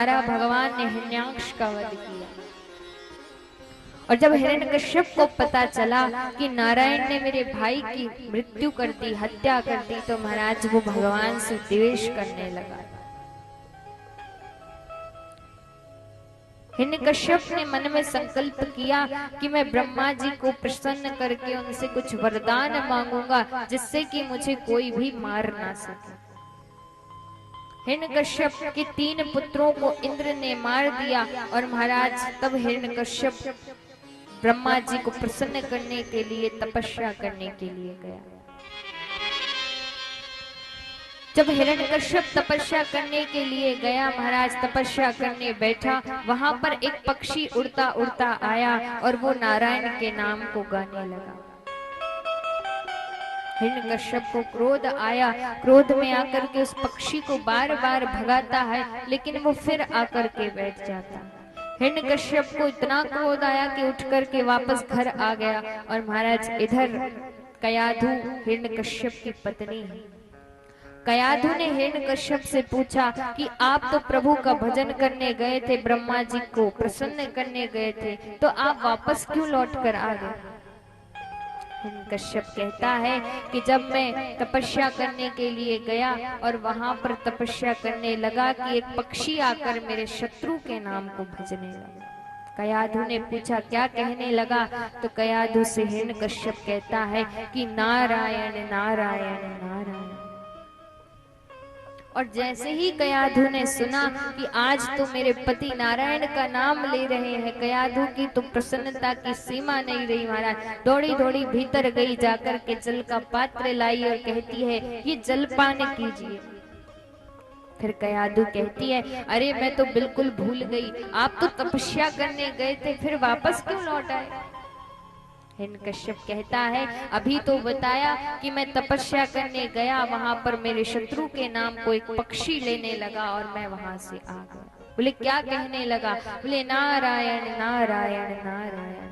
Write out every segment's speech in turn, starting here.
भगवान ने हिरण्याक्ष का वध किया। और जब हिरण्यकश्यप को पता चला कि नारायण ने मेरे भाई की मृत्यु कर दी, हत्या कर दी, तो महाराज वो भगवान से द्वेष करने लगा। हिरण्यकश्यप ने मन में संकल्प किया कि मैं ब्रह्मा जी को प्रसन्न करके उनसे कुछ वरदान मांगूंगा जिससे कि मुझे कोई भी मार ना सके। हिरण्यकश्यप के 3 पुत्रों को इंद्र ने मार दिया और महाराज तब हिरण्यकश्यप ब्रह्मा जी को प्रसन्न करने के लिए तपस्या करने के लिए गया। जब हिरण्यकश्यप तपस्या करने के लिए गया, महाराज तपस्या करने बैठा, वहां पर एक पक्षी उड़ता उड़ता आया और वो नारायण के नाम को गाने लगा। हिरण्यकश्यप को क्रोध आया, क्रोध में आकर के उस पक्षी को बार बार भगाता है, लेकिन वो फिर आकर के बैठ जाता है। हिरण्यकश्यप को इतना क्रोध आया कि उठ करके वापस घर आ गया। और महाराज इधर कयाधु हिरण्यकश्यप की पत्नी है। कयाधु ने हिरण्यकश्यप से पूछा कि आप तो प्रभु का भजन करने गए थे, ब्रह्मा जी को प्रसन्न करने गए थे, तो आप वापस क्यों लौट कर आ गए? हिरण्यकश्यप कहता है कि जब मैं तपस्या करने के लिए गया और वहां पर तपस्या करने लगा कि एक पक्षी आकर मेरे शत्रु के नाम को भजने लगा। कयाधु ने पूछा क्या कहने लगा? तो कयाधु से हिरण्यकश्यप कहता है कि नारायण नारायण नारायण। और जैसे ही कयाधु ने सुना कि आज तो मेरे पति नारायण का नाम ले रहे हैं, कयाधु की तो प्रसन्नता की सीमा नहीं रही। महाराज दौड़ी दौड़ी भीतर गई, जाकर के जल का पात्र लाई और कहती है ये जल पान कीजिए। फिर कयाधु कहती है अरे मैं तो बिल्कुल भूल गई, आप तो तपस्या करने गए थे, फिर वापस क्यों लौट आए? हिरण्यकश्यप कहता है अभी तो बताया कि मैं तपस्या करने गया, वहां पर मेरे शत्रु के नाम को एक पक्षी लेने लगा और मैं वहां से आ गया। बोले क्या कहने लगा? बोले नारायण नारायण नारायण।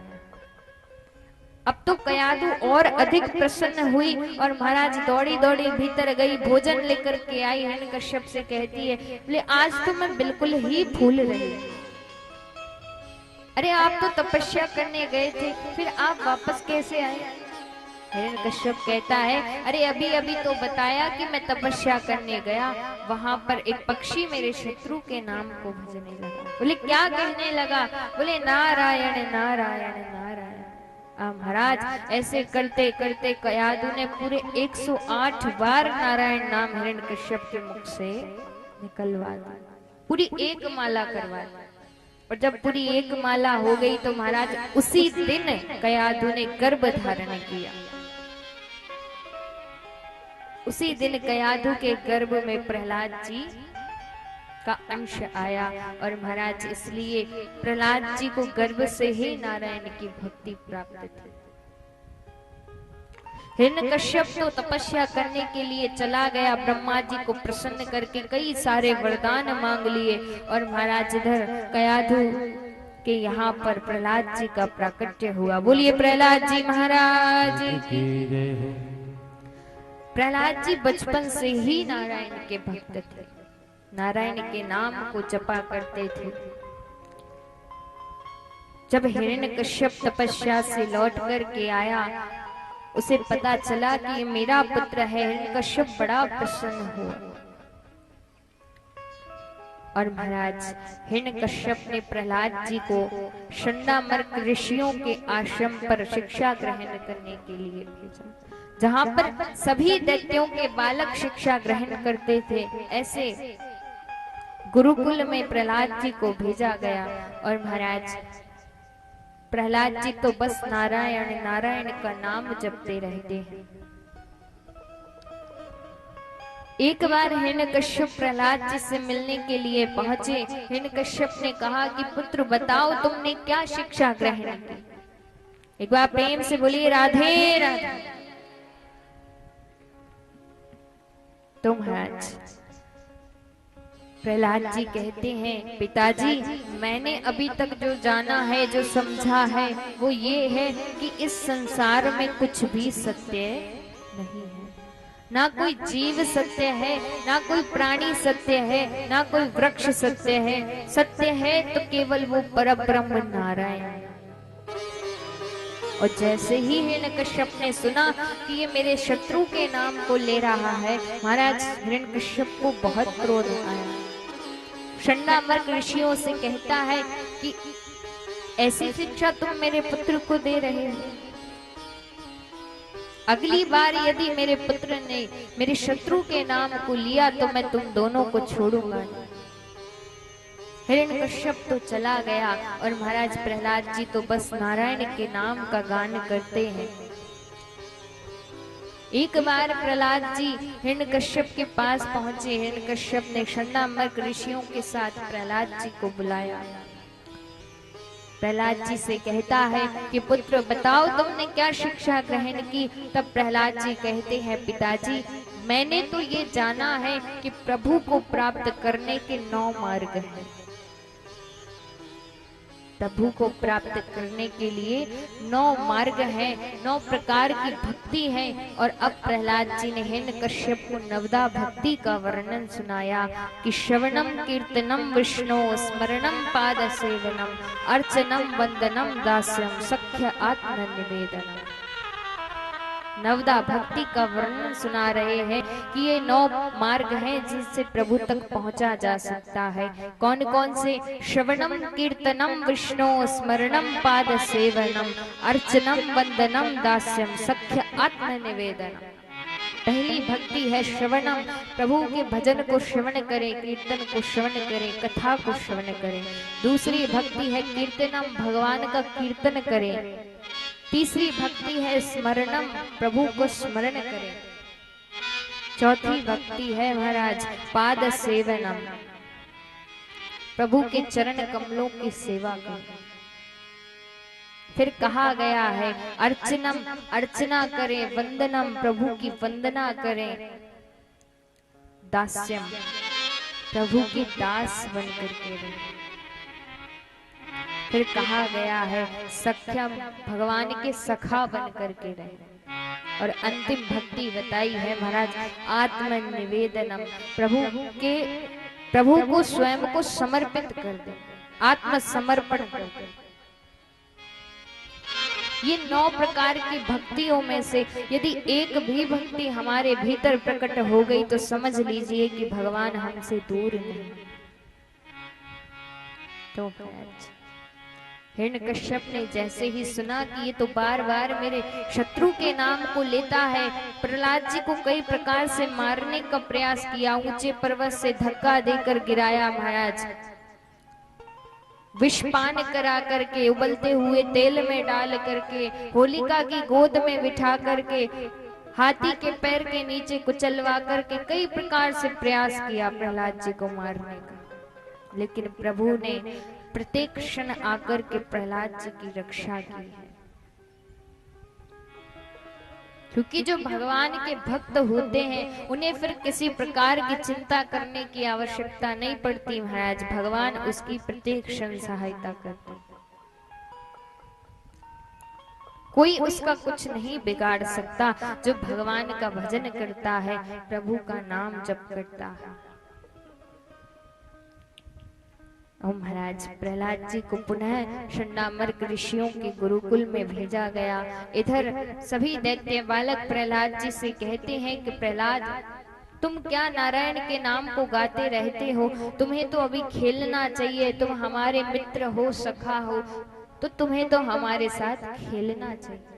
अब तो कयाधु और अधिक प्रसन्न हुई और महाराज दौड़ी दौड़ी भीतर गई, भोजन लेकर के आई। हिरण्यकश्यप से कहती है बोले आज तो मैं बिल्कुल ही भूल रही, अरे आप तो तपस्या करने गए थे, फिर आप वापस कैसे आए? हिरण्यकश्यप कहता है अरे अभी अभी तो बताया कि मैं तपस्या करने गया, वहां पर एक पक्षी मेरे शत्रु के नाम को भजने लगा। बोले क्या कहने लगा? बोले नारायण नारायण नारायण। महाराज ऐसे करते करते कयाधु ने पूरे 108 बार नारायण नाम हिरण्यकश्यप के मुख से निकलवा दी, पूरी एक माला करवा दी। और जब पूरी एक माला हो गई तो महाराज उसी दिन कयाधु ने गर्भ धारण किया। उसी दिन कयाधु के गर्भ में प्रहलाद जी का अंश आया और महाराज इसलिए प्रहलाद जी को गर्भ से ही नारायण की भक्ति प्राप्त थी। हिरण्यकश्यप तो तपस्या करने के लिए चला गया, ब्रह्मा जी को प्रसन्न करके कई सारे वरदान मांग लिए। और महाराज इधर कयाधु के यहाँ पर प्रहलाद जी का प्राकट्य हुआ। बोलिए प्रहलाद जी महाराज की जय। प्रहलाद जी बचपन से ही नारायण के भक्त थे, नारायण के नाम को जपा करते थे। जब हिरण्यकश्यप तपस्या से लौट कर के आया, उसे पता चला कि ये मेरा पुत्र है, हिरण्यकश्यप बड़ा प्रसन्न हुआ। और महाराज हिरण्यकश्यप ने प्रहलाद जी को शंडामर्क ऋषियों के आश्रम पर शिक्षा ग्रहण करने के लिए भेजा, जहां पर सभी दैत्यों के बालक शिक्षा ग्रहण करते थे। ऐसे गुरुकुल में प्रहलाद जी को भेजा गया। और महाराज प्रहलाद जी तो बस नारायण नारायण का नाम जपते रहते हैं। एक बार हिरण्यकश्यप प्रहलाद जी से मिलने के लिए पहुंचे। हिरण्यकश्यप ने कहा कि पुत्र बताओ तुमने क्या शिक्षा ग्रहण की? एक बार प्रेम से बोलिए राधे राधे। तो महाराज प्रहलाद जी कहते हैं पिताजी मैंने अभी तक जो जाना है, जो समझा है, वो ये है कि इस संसार में कुछ भी सत्य नहीं है। ना कोई जीव सत्य है, ना कोई प्राणी सत्य है, ना कोई वृक्ष सत्य है। सत्य है तो केवल वो परब्रह्म नारायण। और जैसे ही हिरण्यकश्यप ने सुना कि ये मेरे शत्रु के नाम को ले रहा है, महाराज हिरण्यकश्यप को बहुत क्रोध आया। शंडामर्क ऋषियों से कहता है कि ऐसी शिक्षा तुम मेरे पुत्र को दे रहे हो, अगली बार यदि मेरे पुत्र ने मेरे शत्रु के नाम को लिया तो मैं तुम दोनों को छोड़ूंगा। हिरण्यकश्यप तो चला गया और महाराज प्रहलाद जी तो बस नारायण के नाम का गान करते हैं। एक बार प्रहलाद जी हिरण्यकश्यप के पास पहुंचे। हिरण्यकश्यप ने शंडामर्क ऋषियों के साथ प्रहलाद जी को बुलाया। प्रहलाद जी से कहता है कि पुत्र बताओ तुमने क्या शिक्षा ग्रहण की। तब प्रहलाद जी कहते हैं पिताजी मैंने तो ये जाना है कि प्रभु को प्राप्त करने के 9 मार्ग हैं। प्रभु को प्राप्त करने के लिए 9 मार्ग हैं, 9 प्रकार की भक्ति है। और अब प्रहलाद जी ने हिरण्यकश्यप को नवदा भक्ति का वर्णन सुनाया कि श्रवणम कीर्तनम विष्णु स्मरणम पाद सेवनम अर्चनम वंदनम दास्यम सख्य आत्म निवेदनम। नवदा भक्ति का वर्णन सुना रहे हैं कि ये 9 मार्ग हैं जिससे प्रभु तक पहुंचा जा सकता है। कौन कौन से? श्रवणम कीर्तनम विष्णु स्मरणम पाद सेवनम अर्चनम वंदनम दास्यम सख्य आत्म निवेदनम। पहली भक्ति है श्रवणम, प्रभु के भजन को श्रवण करें, कीर्तन को श्रवण करें, कथा को श्रवण करें। दूसरी भक्ति है कीर्तनम, भगवान का कीर्तन करें। तीसरी भक्ति है स्मरणम, प्रभु को स्मरण करें। चौथी भक्ति है महाराज पाद सेवनम, प्रभु के चरण कमलों की सेवा करें। फिर कहा गया है अर्चनम, अर्चना करें, वंदनम, प्रभु की वंदना करें, दास्यम, प्रभु की दास बनकर के रहें। फिर कहा गया है सख्यम, भगवान के सखा बन करके रहे। और अंतिम भक्ति बताई है महाराज आत्म निवेदनम, प्रभु को स्वयं को समर्पित कर दे, आत्मसमर्पण कर दे। ये 9 प्रकार की भक्तियों में से यदि एक भी भक्ति हमारे भीतर प्रकट हो गई तो समझ लीजिए कि भगवान हमसे दूर नहीं। तो हिरण्यकश्यप ने जैसे ही सुना कि ये तो बार बार मेरे शत्रु के नाम को लेता है, प्रहलाद जी को कई प्रकार से मारने का प्रयास किया, ऊंचे पर्वत से धक्का देकर गिराया महाराज, विषपान करा करके, उबलते हुए तेल में डाल करके, होलिका की गोद में बिठा करके, हाथी के पैर के नीचे कुचलवा करके कई प्रकार से प्रयास किया प्रहलाद जी को मारने का। लेकिन प्रभु ने प्रत्येक क्षण आकर के प्रहलाद जी की रक्षा की है। क्योंकि जो भगवान के भक्त होते हैं उन्हें फिर किसी प्रकार की चिंता करने की आवश्यकता नहीं पड़ती महाराज, भगवान उसकी प्रत्येक क्षण सहायता करते हैं। कोई उसका कुछ नहीं बिगाड़ सकता जो भगवान का भजन करता है, प्रभु का नाम जप करता है। और महाराज प्रहलाद जी को पुनः शंडामर्क ऋषियों के गुरुकुल में भेजा गया। इधर सभी दैत्य बालक प्रहलाद जी से कहते हैं कि प्रहलाद तुम क्या नारायण के नाम को गाते रहते हो, तुम्हें तो अभी खेलना चाहिए, तुम हमारे मित्र हो, सखा हो, तो तुम्हें तो हमारे साथ खेलना चाहिए।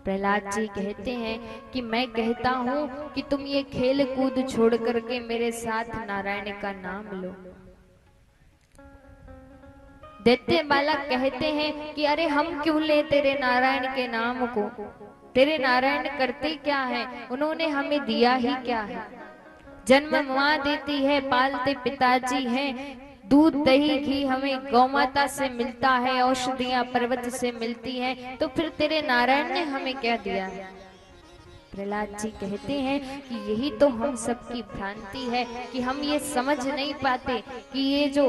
प्रहलाद जी कहते हैं कि मैं कहता हूँ कि तुम ये खेल कूद छोड़ करके मेरे साथ नारायण का नाम लो। दैत्य बालक कहते हैं कि अरे हम क्यों ले तेरे नारायण के नाम को, तेरे नारायण करते क्या है, उन्होंने हमें दिया ही क्या है। जन्म माँ देती है, पालते पिताजी हैं, दूध दही घी हमें गौमाता से मिलता है, औषधियां पर्वत से मिलती हैं, तो फिर तेरे नारायण ने हमें क्या दिया है। प्रहलाद जी कहते हैं कि यही तो हम सबकी भ्रांति है कि हम ये समझ नहीं पाते कि ये जो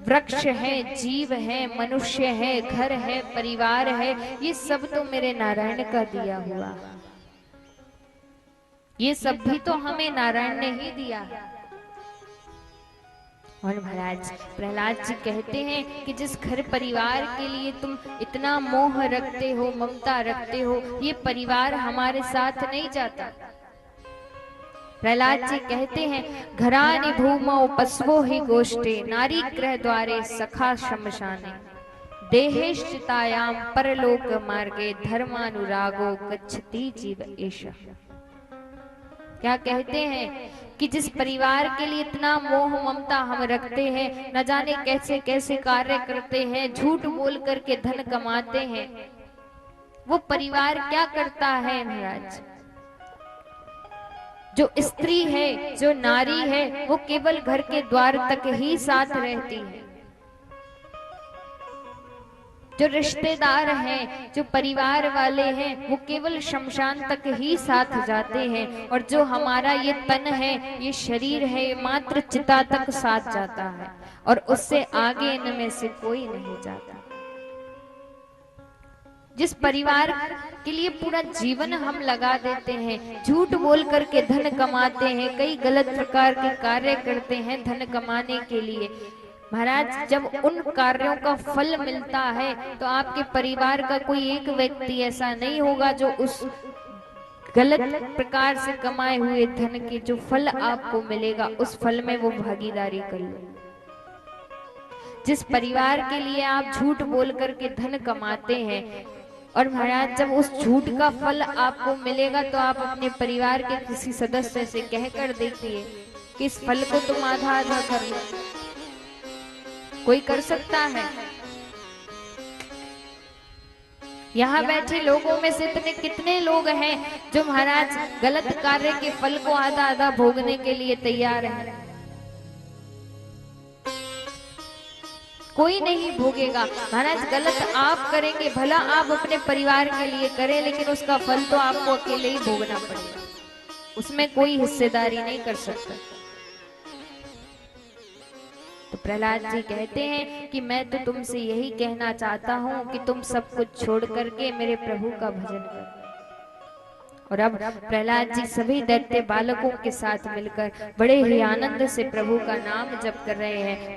वृक्ष है, जीव है, मनुष्य है, घर है, परिवार है, ये सब तो मेरे नारायण का दिया हुआ। ये सब भी तो हमें नारायण ने ही दिया है। और महाराज प्रहलाद जी कहते हैं कि जिस घर परिवार के लिए तुम इतना मोह रखते हो, ममता रखते हो, ये परिवार हमारे साथ नहीं जाता। प्रहलाद जी कहते हैं, घरानि भूमौ पशवो हि गोष्ठे, नारी गृह द्वारे सखा शमशाने, देहेश्चितायाम परलोक मार्गे, धर्मानुरागो गच्छति जीव एषः। क्या कहते हैं कि जिस परिवार के लिए इतना मोह ममता हम रखते हैं, न जाने कैसे कैसे कार्य करते हैं, झूठ बोल करके धन कमाते हैं, वो परिवार क्या करता है महाराज? जो स्त्री है, जो नारी है, वो केवल घर के द्वार तक ही साथ रहती है। जो रिश्तेदार हैं, जो परिवार वाले हैं, वो केवल शमशान तक ही साथ जाते हैं। और जो हमारा ये तन है, ये शरीर है, ये मात्र चिता तक साथ जाता है, और उससे आगे इनमें से कोई नहीं जाता। जिस परिवार के लिए पूरा जीवन हम लगा देते हैं, झूठ बोल करके धन कमाते हैं, कई गलत प्रकार के कार्य करते हैं धन कमाने के लिए, महाराज जब उन कार्यों का फल मिलता है तो आपके परिवार का कोई एक व्यक्ति ऐसा नहीं होगा जो उस गलत प्रकार से कमाए हुए धन के जो फल आपको मिलेगा उस फल में वो भागीदारी कर ले। जिस परिवार के लिए आप झूठ बोल करके धन कमाते हैं, और महाराज जब उस झूठ का फल आपको मिलेगा तो आप अपने परिवार के किसी सदस्य से कहकर देखिए कि इस फल को तुम आधा आधा कर लो। कोई कर सकता है? यहाँ बैठे लोगों में से इतने कितने लोग हैं जो महाराज गलत कार्य के फल को आधा आधा भोगने के लिए तैयार हैं? कोई नहीं भोगेगा महाराज। गलत आप करेंगे, भला आप अपने परिवार के लिए करें, लेकिन उसका फल तो आपको अकेले ही भोगना पड़ेगा, उसमें कोई हिस्सेदारी नहीं कर सकता। तो प्रहलाद जी कहते हैं कि मैं तो तुमसे यही कहना चाहता हूं कि तुम सब कुछ छोड़ करके मेरे प्रभु का भजन करो। और अब प्रहलाद जी सभी दैत्य बालकों के साथ मिलकर बड़े ही आनंद से प्रभु का नाम जप कर रहे हैं।